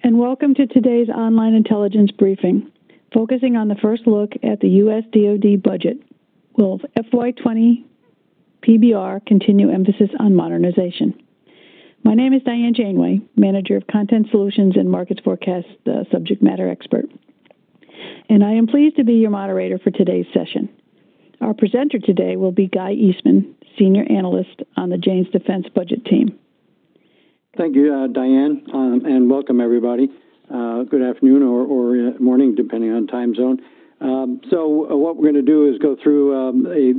and welcome to today's online intelligence briefing, focusing on the first look at the U.S. DoD budget. Will FY20 PBR continue emphasis on modernization? My name is Diane Janeway, Manager of Content Solutions and Markets Forecast subject matter expert, and I am pleased to be your moderator for today's session. Our presenter today will be Guy Eastman, Senior Analyst on the Jane's Defense Budget Team. Thank you, Diane, and welcome everybody. Good afternoon or morning, depending on time zone. So what we're going to do is go through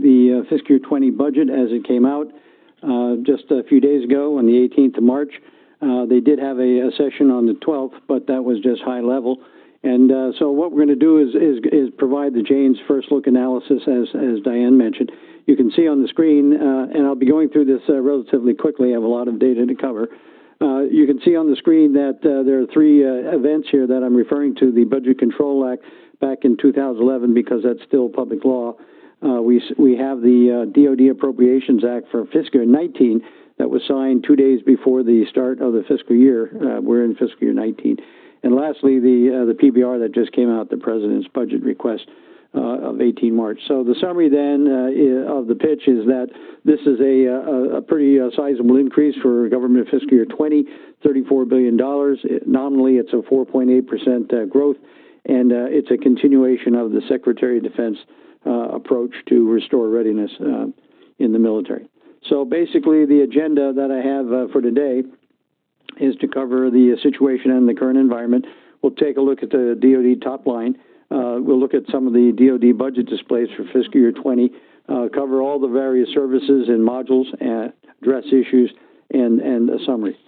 the fiscal year 20 budget as it came out just a few days ago on the 18th of March. They did have a session on the 12th, but that was just high level. And so what we're going to do is provide the Jane's first look analysis, as Diane mentioned. You can see on the screen, and I'll be going through this relatively quickly. I have a lot of data to cover. You can see on the screen that there are three events here that I'm referring to: the Budget Control Act back in 2011, because that's still public law. We have the DoD Appropriations Act for fiscal year 19 that was signed 2 days before the start of the fiscal year. We're in fiscal year 19. And lastly, the PBR that just came out, the President's budget request of 18 March. So the summary then of the pitch is that this is a pretty sizable increase for government fiscal year 20, $34 billion. Nominally, it's a 4.8% growth, and it's a continuation of the Secretary of Defense approach to restore readiness in the military. So basically, the agenda that I have for today is to cover the situation and the current environment. We'll take a look at the DoD top line. We'll look at some of the DoD budget displays for fiscal year 20, cover all the various services and modules, address issues, and a summary.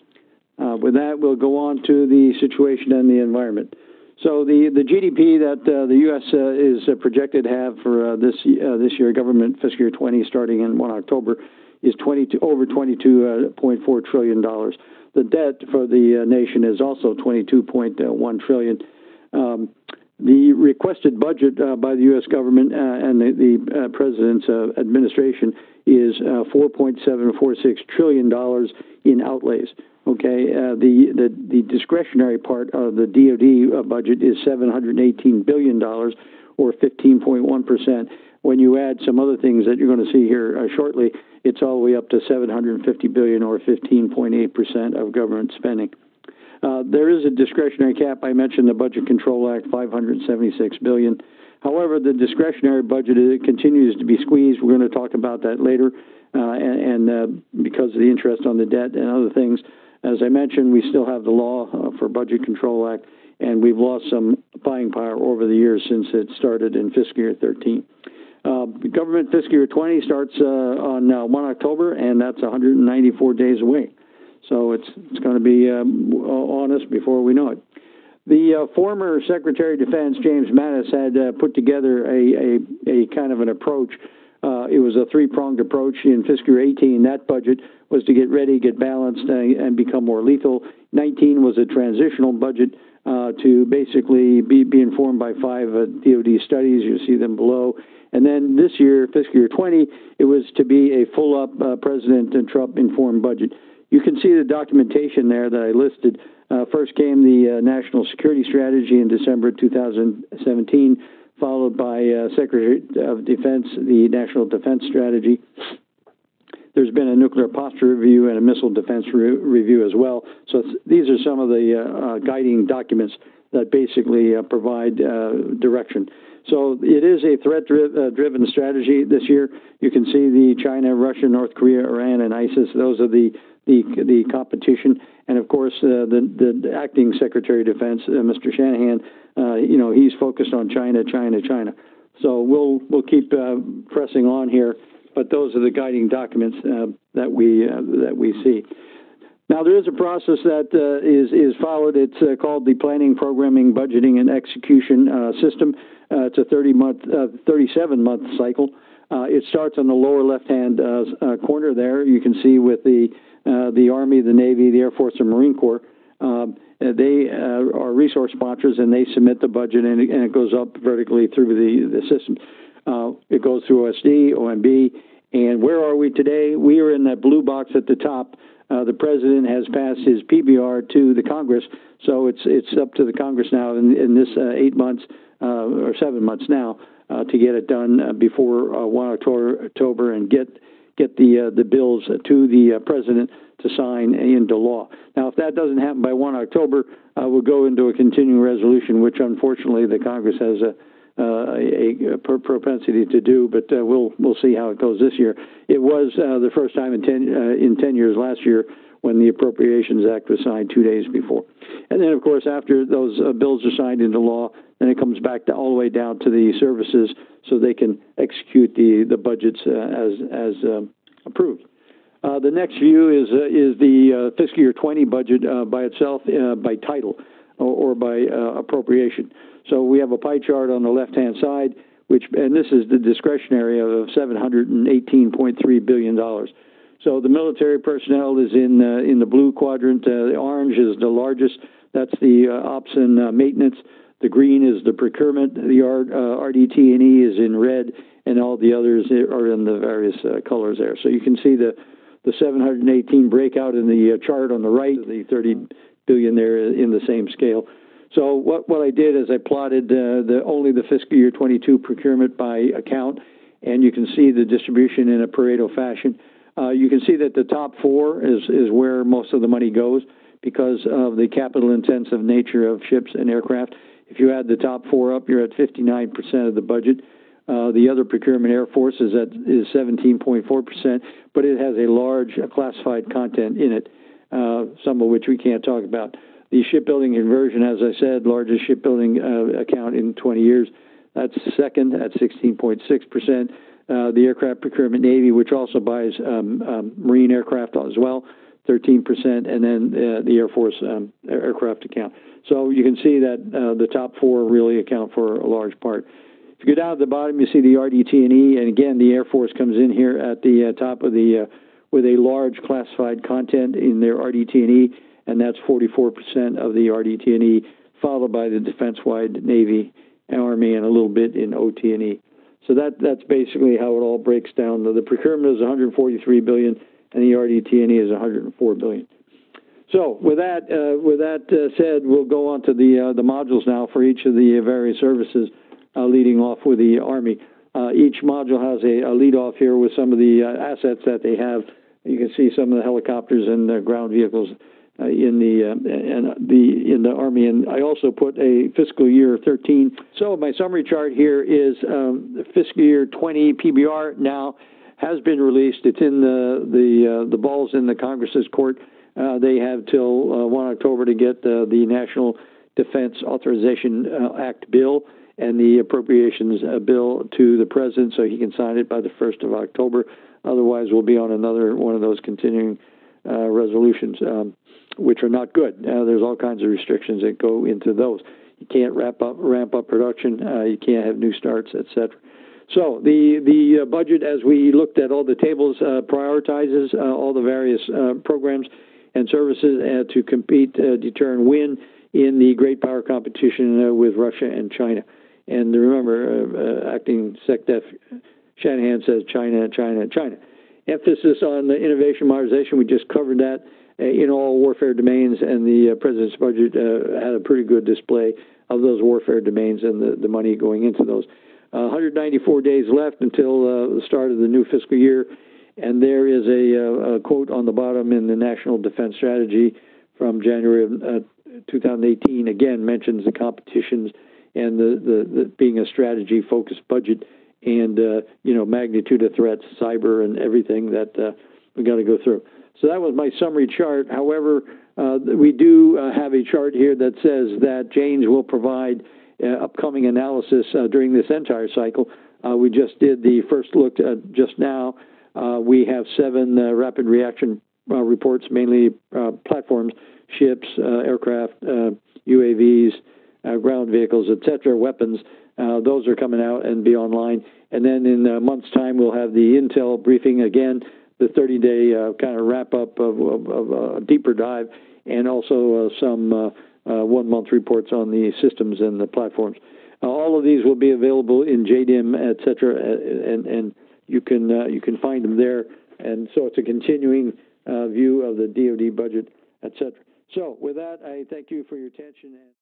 With that, we'll go on to the situation and the environment. So the GDP that the U.S. is projected to have for this year, government fiscal year 20, starting in 1 October, is over $22.4 trillion. The debt for the nation is also $22.1 trillion. The requested budget by the U.S. government and the President's administration is $4.746 trillion in outlays. Okay, the discretionary part of the DoD budget is $718 billion, or 15.1%. When you add some other things that you're going to see here shortly, it's all the way up to $750 billion, or 15.8% of government spending. There is a discretionary cap. I mentioned the Budget Control Act, $576 billion. However, the discretionary budget continues to be squeezed. We're going to talk about that later, and because of the interest on the debt and other things. As I mentioned, we still have the law for Budget Control Act, and we've lost some buying power over the years since it started in fiscal year 13. Government fiscal year 20 starts on 1 October, and that's 194 days away. So it's going to be on us before we know it. The former Secretary of Defense, James Mattis, had put together a kind of an approach. It was a three-pronged approach in fiscal year 18. That budget was to get ready, get balanced, and become more lethal. 19 was a transitional budget to basically be informed by 5 DoD studies. You see them below. And then this year, fiscal year 20, it was to be a full-up President Trump-informed budget. You can see the documentation there that I listed. First came the National Security Strategy in December 2017, followed by Secretary of Defense, the National Defense Strategy. There's been a nuclear posture review and a missile defense review as well. So these are some of the guiding documents that basically provide direction. So it is a threat-driven strategy this year. You can see the China, Russia, North Korea, Iran, and ISIS. Those are the competition. And, of course, the acting Secretary of Defense, Mr. Shanahan, he's focused on China. So we'll keep pressing on here. But those are the guiding documents that we see. Now, there is a process that is followed. It's called the Planning, Programming, Budgeting, and Execution System. It's a 37-month cycle. It starts on the lower left-hand corner there. You can see with the Army, the Navy, the Air Force, and Marine Corps. They are resource sponsors, and they submit the budget, and it goes up vertically through the system. It goes through OSD, OMB, And where are we today? We are in that blue box at the top. The president has passed his PBR to the Congress, so it's up to the Congress now in this 8 months or 7 months now to get it done before 1 October and get the bills to the president to sign into law. Now, if that doesn't happen by 1 October, we'll go into a continuing resolution, which unfortunately the Congress has a propensity to do, but we'll see how it goes this year. It was the first time in 10 years last year when the Appropriations Act was signed 2 days before. And then, of course, after those bills are signed into law, then it comes back all the way down to the services so they can execute the budgets as approved. The next view is the fiscal year 20 budget by itself, by title or by appropriation. So we have a pie chart on the left-hand side, and this is the discretionary of $718.3 billion. So the military personnel is in the blue quadrant. The orange is the largest. That's the ops and maintenance. The green is the procurement. The RDT&E is in red, and all the others are in the various colors there. So you can see the 718 breakout in the chart on the right, the 30 billion there in the same scale. So what I did is I plotted only the fiscal year 22 procurement by account, and you can see the distribution in a Pareto fashion. You can see that the top four is where most of the money goes because of the capital-intensive nature of ships and aircraft. If you add the top four up, you're at 59% of the budget. The other procurement, Air Force, is 17.4%, but it has a large classified content in it, some of which we can't talk about. The shipbuilding conversion, as I said, largest shipbuilding account in 20 years. That's second at 16.6%. The aircraft procurement Navy, which also buys marine aircraft as well, 13%, and then the Air Force aircraft account. So you can see that the top four really account for a large part. If you go down to the bottom, you see the RDT&E, and again, the Air Force comes in here at the top of the with a large classified content in their RDT&E, and that's 44% of the RDT&E, followed by the defense-wide Navy, Army, and a little bit in OT&E. So that's basically how it all breaks down. The procurement is $143 billion, and the RDT&E is $104 billion. So with that said, we'll go on to the modules now for each of the various services, leading off with the Army. Each module has a lead off here with some of the assets that they have. You can see some of the helicopters and the ground vehicles in the Army, and I also put a fiscal year 13. So my summary chart here is the fiscal year 20 PBR now has been released. It's in the ball's in the Congress's court. They have till 1 October to get the National Defense Authorization Act bill and the appropriations bill to the president so he can sign it by the 1st of October. Otherwise, we'll be on another one of those continuing resolutions, which are not good. There's all kinds of restrictions that go into those. You can't ramp up production. You can't have new starts, etc. So the budget, as we looked at all the tables, prioritizes all the various programs and services to compete, deter, and win in the great power competition with Russia and China. And remember, acting SecDef Shanahan says China, China, China. Emphasis on the innovation modernization, we just covered that in all warfare domains, and the president's budget had a pretty good display of those warfare domains and the money going into those. 194 days left until the start of the new fiscal year, and there is a quote on the bottom in the National Defense Strategy from January of 2018, again mentions the competitions and the being a strategy-focused budget and, magnitude of threats, cyber, and everything that we got to go through. So that was my summary chart. However, we do have a chart here that says that Janes will provide upcoming analysis during this entire cycle. We just did the first look just now. We have 7 rapid reaction reports, mainly platforms, ships, aircraft, UAVs, ground vehicles, etc., weapons. Those are coming out and be online. And then in a month's time, we'll have the Intel briefing again, the 30-day kind of wrap-up of a deeper dive, and also some 1-month reports on the systems and the platforms. All of these will be available in JDIM, etc., and you can find them there. And so it's a continuing view of the DoD budget, etc. So with that, I thank you for your attention. And